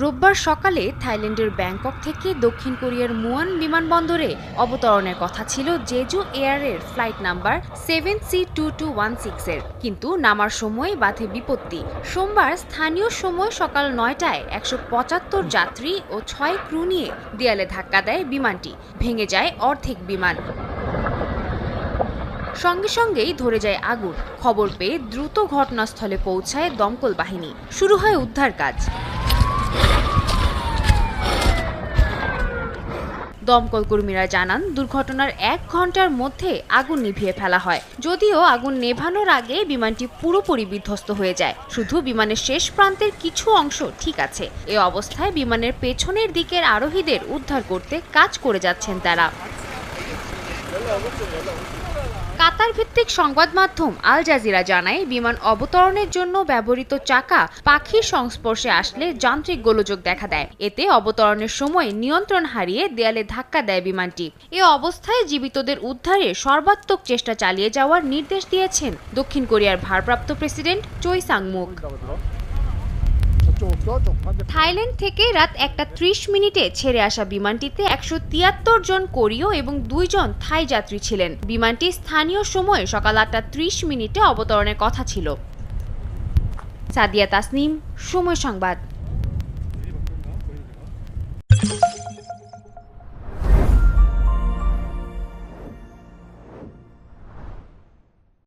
রোববার সকালে থাইল্যান্ডের ব্যাংকক থেকে দক্ষিণ কোরিয়ার মুয়ান বিমানবন্দরে অবতরণের কথা ছিল জেজু এয়ারের ফ্লাইট নাম্বার 7C2216 এর, কিন্তু নামার সময় বাধে বিপত্তি। সোমবার স্থানীয় সময় সকাল 9টায় 175 যাত্রী ও 6 ক্রু নিয়ে দেয়ালে ধাক্কা দেয় বিমানটি। ভেঙে যায় অর্ধেক বিমান। সঙ্গে সঙ্গেই ধরে যায় আগুন। খবর পেয়ে দ্রুত ঘটনাস্থলে পৌঁছায় দমকল বাহিনী। শুরু হয় উদ্ধার কাজ। দমকল কর্মীরা জানান, দুর্ঘটনার 1 ঘন্টার মধ্যে আগুন নিভিয়ে ফেলা হয়। যদিও আগুন নেভানোর আগে বিমানটি পুরোপুরি বিধ্বস্ত হয়ে যায়। শুধু বিমানের শেষ প্রান্তের কিছু অংশ ঠিক আছে। এ অবস্থায় বিমানের পেছনের দিকের আরোহীদের উদ্ধার করতে কাজ করে যাচ্ছেন তারা। কাতার ভিত্তিক সংবাদ মাধ্যম আল জাজিরা জানায়, বিমান অবতরণের জন্য ব্যবহৃত চাকা পাখির সংস্পর্শে আসলে যান্ত্রিক গোলযোগ দেখা দেয়। এতে অবতরণের সময় নিয়ন্ত্রণ হারিয়ে দেয়ালে ধাক্কা দেয় বিমানটি। এ অবস্থায় জীবিতদের উদ্ধারে সর্বাত্মক চেষ্টা চালিয়ে যাওয়ার নির্দেশ দিয়েছেন দক্ষিণ কোরিয়ার ভারপ্রাপ্ত প্রেসিডেন্ট চoi sang-muk। থাইল্যান্ড থেকে রাত 1:30 ছেড়ে আসা বিমানটিতে 173 জন কোরীয় এবং 2 জন থাই যাত্রী ছিলেন। বিমানটি স্থানীয় সময় সকাল 8:30 অবতরণের কথা ছিল। সাদিয়া তাসনিম, সময় সংবাদ।